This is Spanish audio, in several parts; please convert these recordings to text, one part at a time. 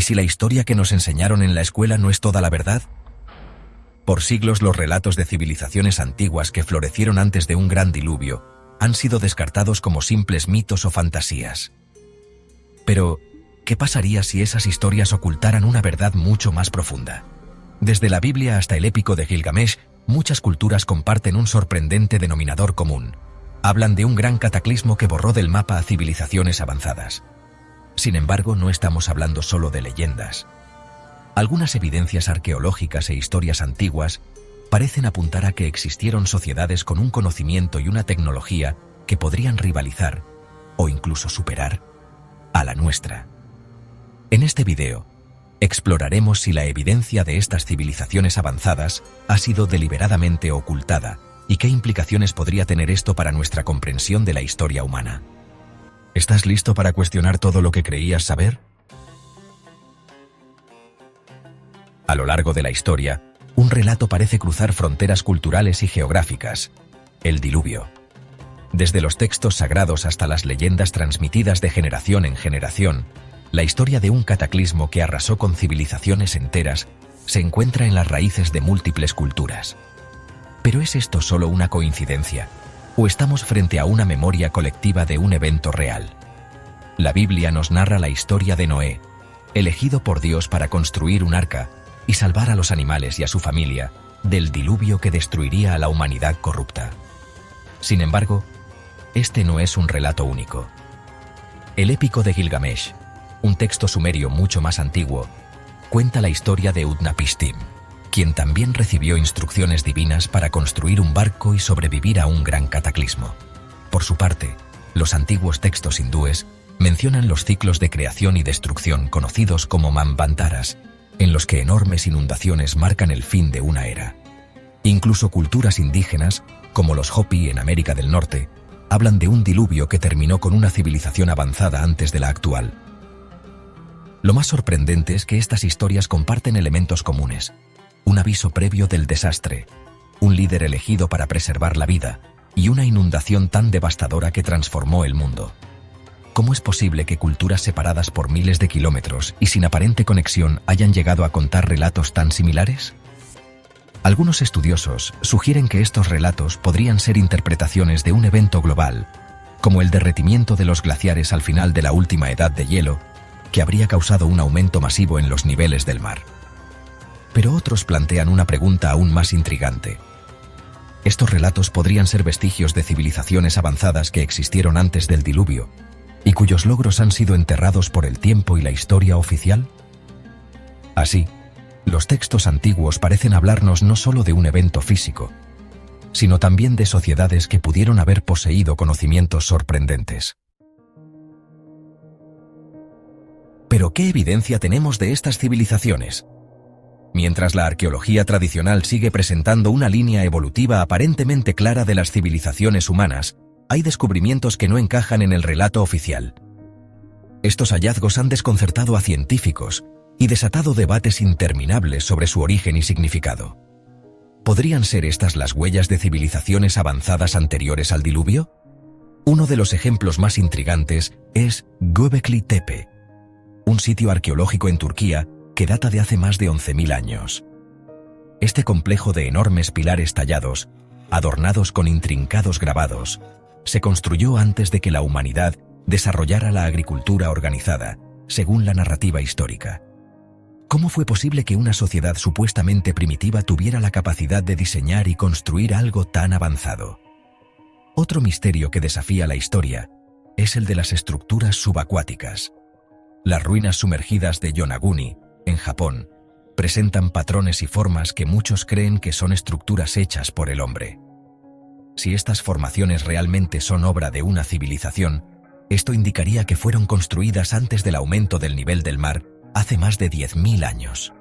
si la historia que nos enseñaron en la escuela no es toda la verdad? Por siglos los relatos de civilizaciones antiguas que florecieron antes de un gran diluvio han sido descartados como simples mitos o fantasías. Pero, ¿qué pasaría si esas historias ocultaran una verdad mucho más profunda? Desde la Biblia hasta el épico de Gilgamesh, muchas culturas comparten un sorprendente denominador común. Hablan de un gran cataclismo que borró del mapa a civilizaciones avanzadas. Sin embargo, no estamos hablando solo de leyendas. Algunas evidencias arqueológicas e historias antiguas parecen apuntar a que existieron sociedades con un conocimiento y una tecnología que podrían rivalizar, o incluso superar, a la nuestra. En este video, exploraremos si la evidencia de estas civilizaciones avanzadas ha sido deliberadamente ocultada y qué implicaciones podría tener esto para nuestra comprensión de la historia humana. ¿Estás listo para cuestionar todo lo que creías saber? A lo largo de la historia, un relato parece cruzar fronteras culturales y geográficas: el diluvio. Desde los textos sagrados hasta las leyendas transmitidas de generación en generación, la historia de un cataclismo que arrasó con civilizaciones enteras se encuentra en las raíces de múltiples culturas. ¿Pero es esto solo una coincidencia? ¿O estamos frente a una memoria colectiva de un evento real? La Biblia nos narra la historia de Noé, elegido por Dios para construir un arca y salvar a los animales y a su familia del diluvio que destruiría a la humanidad corrupta. Sin embargo, este no es un relato único. El épico de Gilgamesh, un texto sumerio mucho más antiguo, cuenta la historia de Utnapishtim, quien también recibió instrucciones divinas para construir un barco y sobrevivir a un gran cataclismo. Por su parte, los antiguos textos hindúes mencionan los ciclos de creación y destrucción conocidos como Manvantaras, en los que enormes inundaciones marcan el fin de una era. Incluso culturas indígenas, como los Hopi en América del Norte, hablan de un diluvio que terminó con una civilización avanzada antes de la actual. Lo más sorprendente es que estas historias comparten elementos comunes: un aviso previo del desastre, un líder elegido para preservar la vida y una inundación tan devastadora que transformó el mundo. ¿Cómo es posible que culturas separadas por miles de kilómetros y sin aparente conexión hayan llegado a contar relatos tan similares? Algunos estudiosos sugieren que estos relatos podrían ser interpretaciones de un evento global, como el derretimiento de los glaciares al final de la última edad de hielo, que habría causado un aumento masivo en los niveles del mar. Pero otros plantean una pregunta aún más intrigante. ¿Estos relatos podrían ser vestigios de civilizaciones avanzadas que existieron antes del diluvio y cuyos logros han sido enterrados por el tiempo y la historia oficial? Así, los textos antiguos parecen hablarnos no solo de un evento físico, sino también de sociedades que pudieron haber poseído conocimientos sorprendentes. ¿Pero qué evidencia tenemos de estas civilizaciones? Mientras la arqueología tradicional sigue presentando una línea evolutiva aparentemente clara de las civilizaciones humanas, hay descubrimientos que no encajan en el relato oficial. Estos hallazgos han desconcertado a científicos y desatado debates interminables sobre su origen y significado. ¿Podrían ser estas las huellas de civilizaciones avanzadas anteriores al diluvio? Uno de los ejemplos más intrigantes es Göbekli Tepe, un sitio arqueológico en Turquía que data de hace más de 11.000 años. Este complejo de enormes pilares tallados, adornados con intrincados grabados, se construyó antes de que la humanidad desarrollara la agricultura organizada, según la narrativa histórica. ¿Cómo fue posible que una sociedad supuestamente primitiva tuviera la capacidad de diseñar y construir algo tan avanzado? Otro misterio que desafía la historia es el de las estructuras subacuáticas. Las ruinas sumergidas de Yonaguni, en Japón, presentan patrones y formas que muchos creen que son estructuras hechas por el hombre. Si estas formaciones realmente son obra de una civilización, esto indicaría que fueron construidas antes del aumento del nivel del mar hace más de 10.000 años.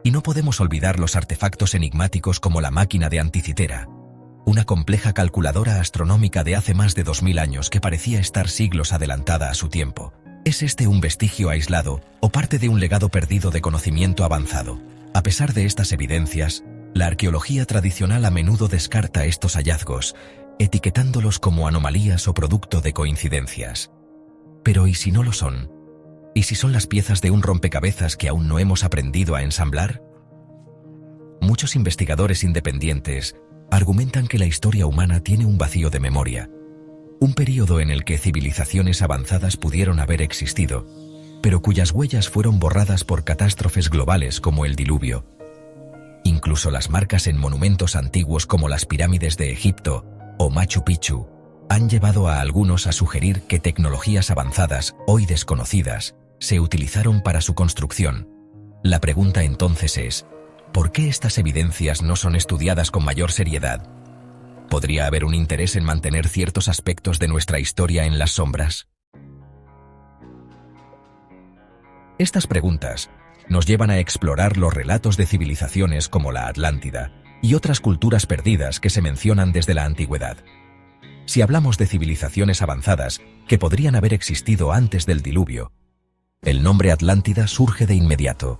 Y no podemos olvidar los artefactos enigmáticos como la máquina de Anticitera, una compleja calculadora astronómica de hace más de 2.000 años que parecía estar siglos adelantada a su tiempo. ¿Es este un vestigio aislado o parte de un legado perdido de conocimiento avanzado? A pesar de estas evidencias, la arqueología tradicional a menudo descarta estos hallazgos, etiquetándolos como anomalías o producto de coincidencias. Pero ¿y si no lo son? ¿Y si son las piezas de un rompecabezas que aún no hemos aprendido a ensamblar? Muchos investigadores independientes argumentan que la historia humana tiene un vacío de memoria, un período en el que civilizaciones avanzadas pudieron haber existido, pero cuyas huellas fueron borradas por catástrofes globales como el diluvio. Incluso las marcas en monumentos antiguos como las pirámides de Egipto o Machu Picchu han llevado a algunos a sugerir que tecnologías avanzadas, hoy desconocidas, se utilizaron para su construcción. La pregunta entonces es, ¿por qué estas evidencias no son estudiadas con mayor seriedad? ¿Podría haber un interés en mantener ciertos aspectos de nuestra historia en las sombras? Estas preguntas nos llevan a explorar los relatos de civilizaciones como la Atlántida y otras culturas perdidas que se mencionan desde la antigüedad. Si hablamos de civilizaciones avanzadas que podrían haber existido antes del diluvio, el nombre Atlántida surge de inmediato.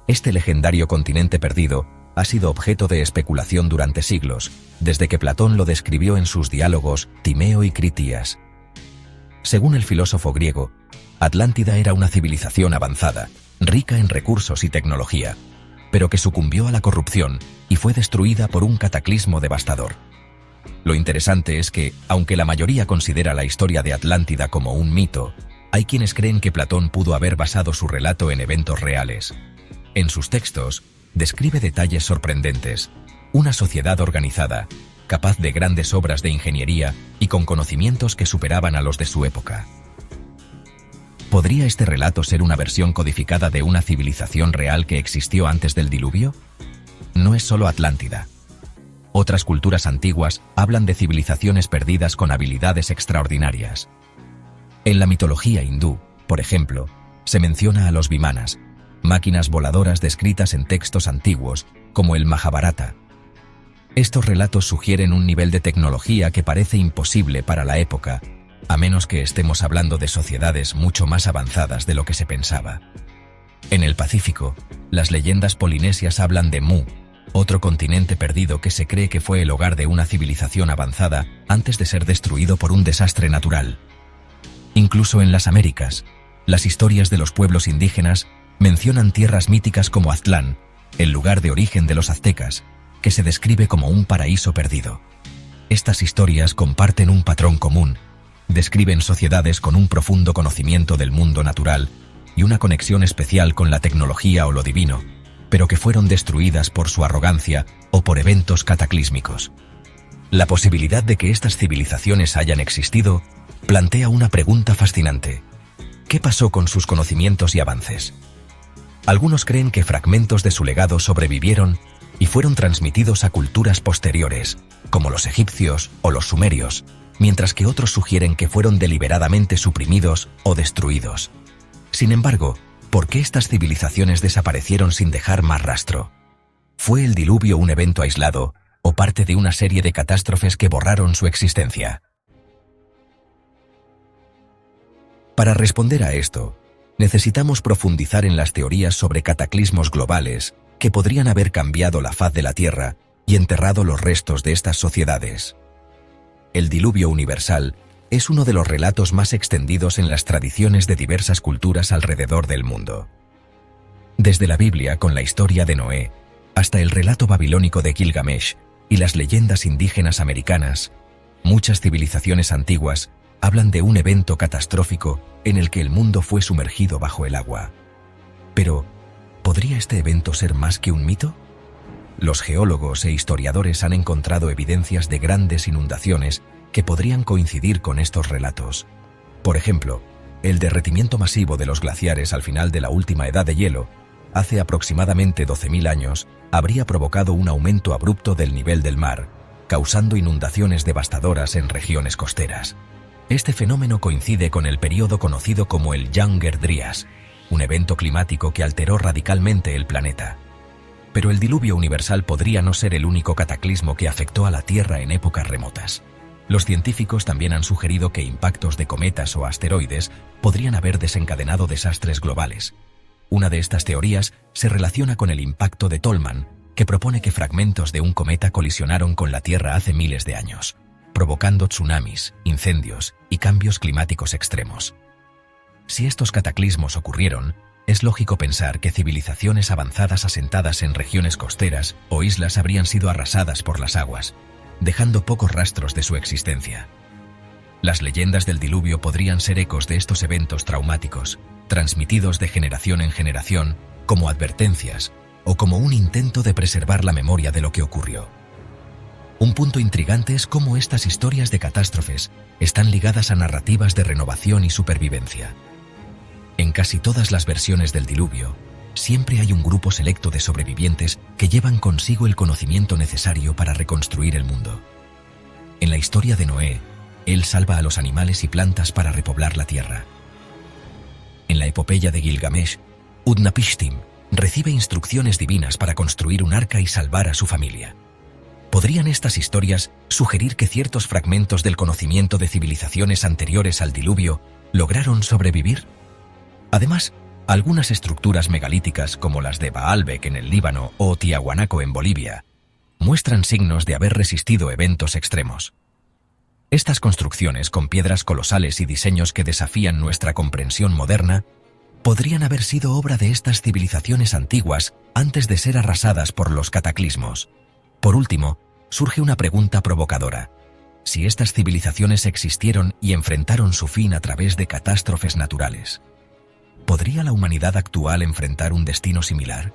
Este legendario continente perdido ha sido objeto de especulación durante siglos, desde que Platón lo describió en sus diálogos Timeo y Critías. Según el filósofo griego, Atlántida era una civilización avanzada, rica en recursos y tecnología, pero que sucumbió a la corrupción y fue destruida por un cataclismo devastador. Lo interesante es que, aunque la mayoría considera la historia de Atlántida como un mito, hay quienes creen que Platón pudo haber basado su relato en eventos reales. En sus textos, describe detalles sorprendentes, una sociedad organizada, capaz de grandes obras de ingeniería y con conocimientos que superaban a los de su época. ¿Podría este relato ser una versión codificada de una civilización real que existió antes del diluvio? No es solo Atlántida. Otras culturas antiguas hablan de civilizaciones perdidas con habilidades extraordinarias. En la mitología hindú, por ejemplo, se menciona a los vimanas, máquinas voladoras descritas en textos antiguos, como el Mahabharata. Estos relatos sugieren un nivel de tecnología que parece imposible para la época, a menos que estemos hablando de sociedades mucho más avanzadas de lo que se pensaba. En el Pacífico, las leyendas polinesias hablan de Mu, otro continente perdido que se cree que fue el hogar de una civilización avanzada antes de ser destruido por un desastre natural. Incluso en las Américas, las historias de los pueblos indígenas mencionan tierras míticas como Aztlán, el lugar de origen de los aztecas, que se describe como un paraíso perdido. Estas historias comparten un patrón común, describen sociedades con un profundo conocimiento del mundo natural y una conexión especial con la tecnología o lo divino, pero que fueron destruidas por su arrogancia o por eventos cataclísmicos. La posibilidad de que estas civilizaciones hayan existido plantea una pregunta fascinante. ¿Qué pasó con sus conocimientos y avances? Algunos creen que fragmentos de su legado sobrevivieron y fueron transmitidos a culturas posteriores, como los egipcios o los sumerios, mientras que otros sugieren que fueron deliberadamente suprimidos o destruidos. Sin embargo, ¿por qué estas civilizaciones desaparecieron sin dejar más rastro? ¿Fue el diluvio un evento aislado o parte de una serie de catástrofes que borraron su existencia? Para responder a esto, necesitamos profundizar en las teorías sobre cataclismos globales que podrían haber cambiado la faz de la Tierra y enterrado los restos de estas sociedades. El diluvio universal es uno de los relatos más extendidos en las tradiciones de diversas culturas alrededor del mundo. Desde la Biblia con la historia de Noé, hasta el relato babilónico de Gilgamesh y las leyendas indígenas americanas, muchas civilizaciones antiguas hablan de un evento catastrófico en el que el mundo fue sumergido bajo el agua. Pero, ¿podría este evento ser más que un mito? Los geólogos e historiadores han encontrado evidencias de grandes inundaciones que podrían coincidir con estos relatos. Por ejemplo, el derretimiento masivo de los glaciares al final de la última edad de hielo, hace aproximadamente 12.000 años, habría provocado un aumento abrupto del nivel del mar, causando inundaciones devastadoras en regiones costeras. Este fenómeno coincide con el período conocido como el Younger Dryas, un evento climático que alteró radicalmente el planeta. Pero el diluvio universal podría no ser el único cataclismo que afectó a la Tierra en épocas remotas. Los científicos también han sugerido que impactos de cometas o asteroides podrían haber desencadenado desastres globales. Una de estas teorías se relaciona con el impacto de Tolman, que propone que fragmentos de un cometa colisionaron con la Tierra hace miles de años, provocando tsunamis, incendios y cambios climáticos extremos. Si estos cataclismos ocurrieron, es lógico pensar que civilizaciones avanzadas asentadas en regiones costeras o islas habrían sido arrasadas por las aguas, dejando pocos rastros de su existencia. Las leyendas del diluvio podrían ser ecos de estos eventos traumáticos, transmitidos de generación en generación, como advertencias o como un intento de preservar la memoria de lo que ocurrió. Un punto intrigante es cómo estas historias de catástrofes están ligadas a narrativas de renovación y supervivencia. En casi todas las versiones del diluvio, siempre hay un grupo selecto de sobrevivientes que llevan consigo el conocimiento necesario para reconstruir el mundo. En la historia de Noé, él salva a los animales y plantas para repoblar la tierra. En la epopeya de Gilgamesh, Utnapishtim recibe instrucciones divinas para construir un arca y salvar a su familia. ¿Podrían estas historias sugerir que ciertos fragmentos del conocimiento de civilizaciones anteriores al diluvio lograron sobrevivir? Además, algunas estructuras megalíticas como las de Baalbek en el Líbano o Tiahuanaco en Bolivia muestran signos de haber resistido eventos extremos. Estas construcciones con piedras colosales y diseños que desafían nuestra comprensión moderna podrían haber sido obra de estas civilizaciones antiguas antes de ser arrasadas por los cataclismos. Por último, surge una pregunta provocadora. Si estas civilizaciones existieron y enfrentaron su fin a través de catástrofes naturales, ¿podría la humanidad actual enfrentar un destino similar?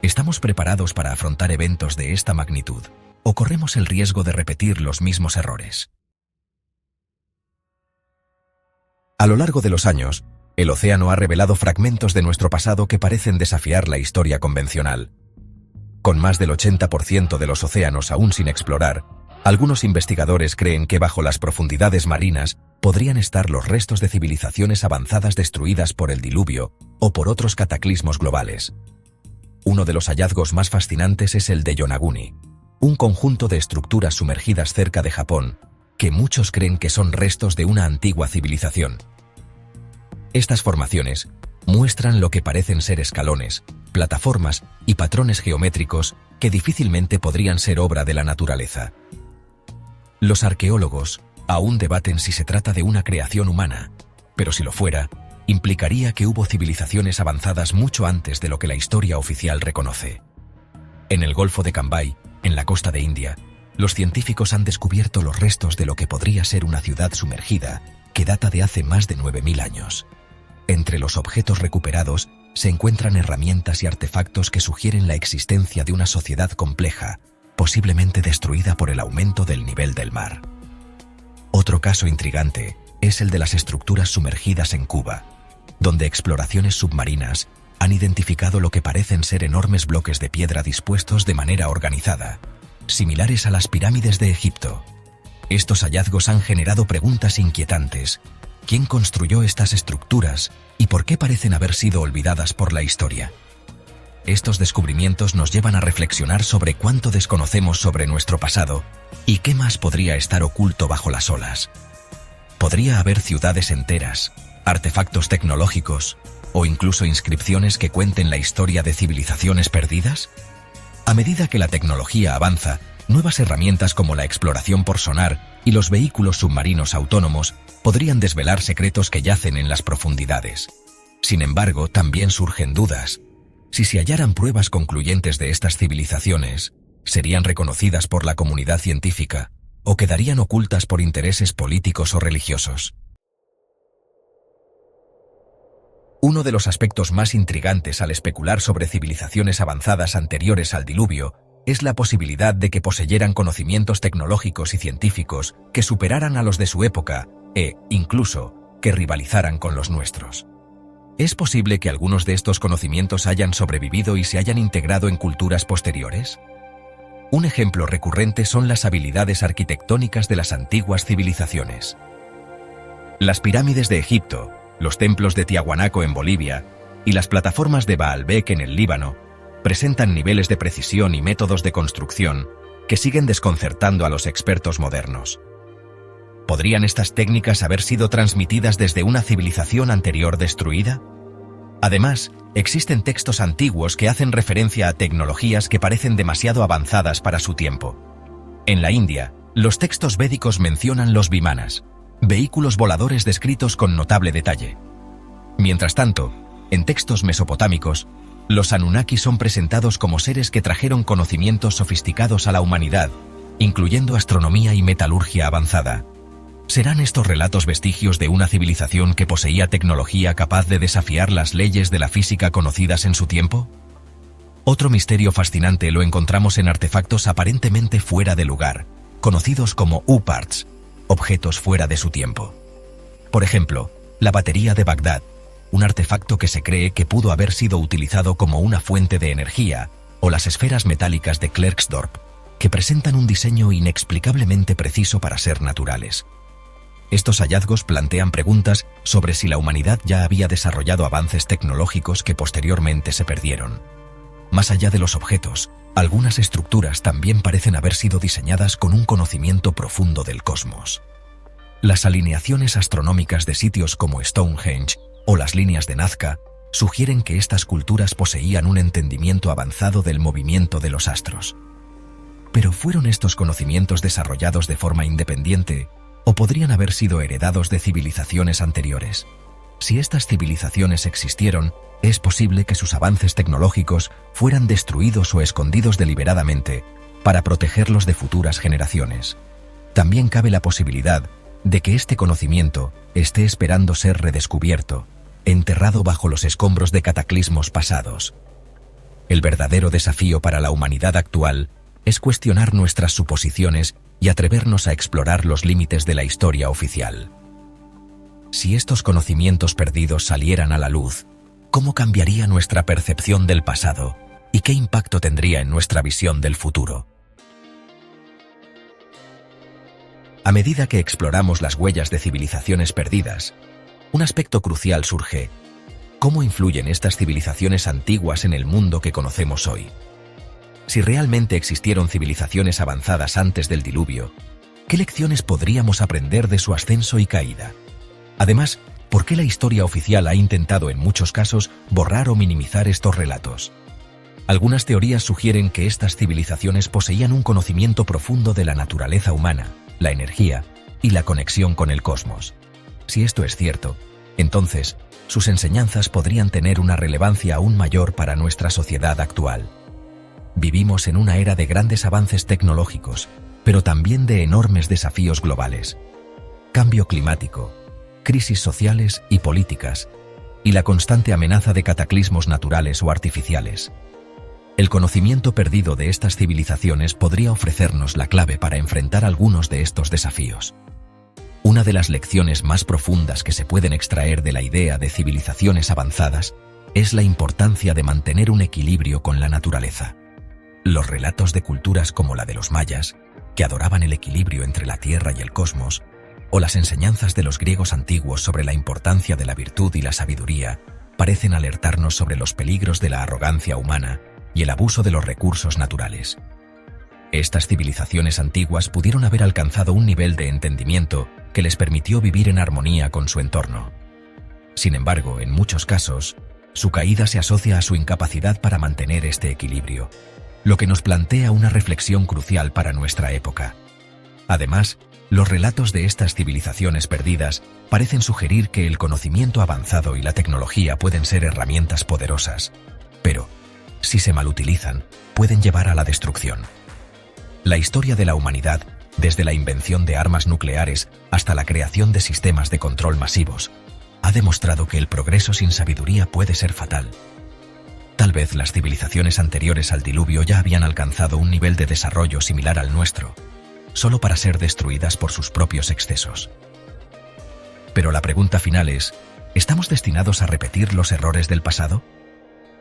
¿Estamos preparados para afrontar eventos de esta magnitud o corremos el riesgo de repetir los mismos errores? A lo largo de los años, el océano ha revelado fragmentos de nuestro pasado que parecen desafiar la historia convencional. Con más del 80% de los océanos aún sin explorar, algunos investigadores creen que bajo las profundidades marinas podrían estar los restos de civilizaciones avanzadas destruidas por el diluvio o por otros cataclismos globales. Uno de los hallazgos más fascinantes es el de Yonaguni, un conjunto de estructuras sumergidas cerca de Japón, que muchos creen que son restos de una antigua civilización. Estas formaciones muestran lo que parecen ser escalones, plataformas y patrones geométricos que difícilmente podrían ser obra de la naturaleza. Los arqueólogos aún debaten si se trata de una creación humana, pero si lo fuera, implicaría que hubo civilizaciones avanzadas mucho antes de lo que la historia oficial reconoce. En el Golfo de Cambay, en la costa de India, los científicos han descubierto los restos de lo que podría ser una ciudad sumergida que data de hace más de 9000 años. Entre los objetos recuperados se encuentran herramientas y artefactos que sugieren la existencia de una sociedad compleja, posiblemente destruida por el aumento del nivel del mar. Otro caso intrigante es el de las estructuras sumergidas en Cuba, donde exploraciones submarinas han identificado lo que parecen ser enormes bloques de piedra dispuestos de manera organizada, similares a las pirámides de Egipto. Estos hallazgos han generado preguntas inquietantes. ¿Quién construyó estas estructuras y por qué parecen haber sido olvidadas por la historia? Estos descubrimientos nos llevan a reflexionar sobre cuánto desconocemos sobre nuestro pasado y qué más podría estar oculto bajo las olas. ¿Podría haber ciudades enteras, artefactos tecnológicos o incluso inscripciones que cuenten la historia de civilizaciones perdidas? A medida que la tecnología avanza, nuevas herramientas como la exploración por sonar y los vehículos submarinos autónomos podrían desvelar secretos que yacen en las profundidades. Sin embargo, también surgen dudas. Si se hallaran pruebas concluyentes de estas civilizaciones, ¿serían reconocidas por la comunidad científica o quedarían ocultas por intereses políticos o religiosos? Uno de los aspectos más intrigantes al especular sobre civilizaciones avanzadas anteriores al diluvio es la posibilidad de que poseyeran conocimientos tecnológicos y científicos que superaran a los de su época e, incluso, que rivalizaran con los nuestros. ¿Es posible que algunos de estos conocimientos hayan sobrevivido y se hayan integrado en culturas posteriores? Un ejemplo recurrente son las habilidades arquitectónicas de las antiguas civilizaciones. Las pirámides de Egipto, los templos de Tiahuanaco en Bolivia y las plataformas de Baalbek en el Líbano presentan niveles de precisión y métodos de construcción que siguen desconcertando a los expertos modernos. ¿Podrían estas técnicas haber sido transmitidas desde una civilización anterior destruida? Además, existen textos antiguos que hacen referencia a tecnologías que parecen demasiado avanzadas para su tiempo. En la India, los textos védicos mencionan los vimanas, vehículos voladores descritos con notable detalle, Mientras tanto, en textos mesopotámicos, los Anunnaki son presentados como seres que trajeron conocimientos sofisticados a la humanidad, incluyendo astronomía y metalurgia avanzada. ¿Serán estos relatos vestigios de una civilización que poseía tecnología capaz de desafiar las leyes de la física conocidas en su tiempo? Otro misterio fascinante lo encontramos en artefactos aparentemente fuera de lugar, conocidos como U-Parts, objetos fuera de su tiempo. Por ejemplo, la batería de Bagdad, un artefacto que se cree que pudo haber sido utilizado como una fuente de energía, o las esferas metálicas de Klerksdorp, que presentan un diseño inexplicablemente preciso para ser naturales. Estos hallazgos plantean preguntas sobre si la humanidad ya había desarrollado avances tecnológicos que posteriormente se perdieron. Más allá de los objetos, algunas estructuras también parecen haber sido diseñadas con un conocimiento profundo del cosmos. Las alineaciones astronómicas de sitios como Stonehenge o las líneas de Nazca sugieren que estas culturas poseían un entendimiento avanzado del movimiento de los astros. ¿Pero fueron estos conocimientos desarrollados de forma independiente o podrían haber sido heredados de civilizaciones anteriores? Si estas civilizaciones existieron, es posible que sus avances tecnológicos fueran destruidos o escondidos deliberadamente para protegerlos de futuras generaciones. También cabe la posibilidad de que este conocimiento esté esperando ser redescubierto, enterrado bajo los escombros de cataclismos pasados. El verdadero desafío para la humanidad actual es cuestionar nuestras suposiciones y atrevernos a explorar los límites de la historia oficial. Si estos conocimientos perdidos salieran a la luz, ¿cómo cambiaría nuestra percepción del pasado y qué impacto tendría en nuestra visión del futuro? A medida que exploramos las huellas de civilizaciones perdidas, un aspecto crucial surge: ¿cómo influyen estas civilizaciones antiguas en el mundo que conocemos hoy? Si realmente existieron civilizaciones avanzadas antes del diluvio, ¿qué lecciones podríamos aprender de su ascenso y caída? Además, ¿por qué la historia oficial ha intentado en muchos casos borrar o minimizar estos relatos? Algunas teorías sugieren que estas civilizaciones poseían un conocimiento profundo de la naturaleza humana, la energía y la conexión con el cosmos. Si esto es cierto, entonces sus enseñanzas podrían tener una relevancia aún mayor para nuestra sociedad actual. Vivimos en una era de grandes avances tecnológicos, pero también de enormes desafíos globales. Cambio climático, crisis sociales y políticas, y la constante amenaza de cataclismos naturales o artificiales. El conocimiento perdido de estas civilizaciones podría ofrecernos la clave para enfrentar algunos de estos desafíos. Una de las lecciones más profundas que se pueden extraer de la idea de civilizaciones avanzadas es la importancia de mantener un equilibrio con la naturaleza. Los relatos de culturas como la de los mayas, que adoraban el equilibrio entre la tierra y el cosmos, o las enseñanzas de los griegos antiguos sobre la importancia de la virtud y la sabiduría, parecen alertarnos sobre los peligros de la arrogancia humana y el abuso de los recursos naturales. Estas civilizaciones antiguas pudieron haber alcanzado un nivel de entendimiento que les permitió vivir en armonía con su entorno. Sin embargo, en muchos casos, su caída se asocia a su incapacidad para mantener este equilibrio, lo que nos plantea una reflexión crucial para nuestra época. Además, los relatos de estas civilizaciones perdidas parecen sugerir que el conocimiento avanzado y la tecnología pueden ser herramientas poderosas, pero, si se malutilizan, pueden llevar a la destrucción. La historia de la humanidad, desde la invención de armas nucleares hasta la creación de sistemas de control masivos, ha demostrado que el progreso sin sabiduría puede ser fatal. Tal vez las civilizaciones anteriores al diluvio ya habían alcanzado un nivel de desarrollo similar al nuestro, solo para ser destruidas por sus propios excesos. Pero la pregunta final es: ¿estamos destinados a repetir los errores del pasado?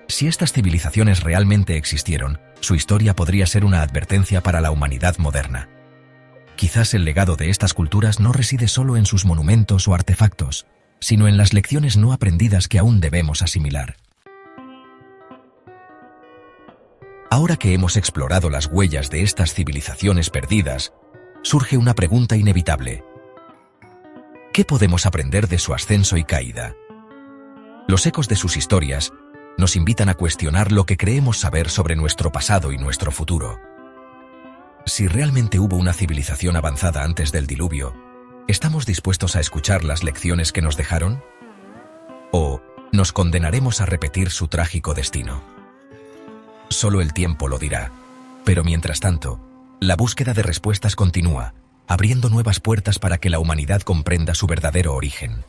Si estas civilizaciones realmente existieron, su historia podría ser una advertencia para la humanidad moderna. Quizás el legado de estas culturas no reside solo en sus monumentos o artefactos, sino en las lecciones no aprendidas que aún debemos asimilar. Ahora que hemos explorado las huellas de estas civilizaciones perdidas, surge una pregunta inevitable. ¿Qué podemos aprender de su ascenso y caída? Los ecos de sus historias nos invitan a cuestionar lo que creemos saber sobre nuestro pasado y nuestro futuro. Si realmente hubo una civilización avanzada antes del diluvio, ¿estamos dispuestos a escuchar las lecciones que nos dejaron? ¿O nos condenaremos a repetir su trágico destino. Solo el tiempo lo dirá, pero mientras tanto, la búsqueda de respuestas continúa, abriendo nuevas puertas para que la humanidad comprenda su verdadero origen.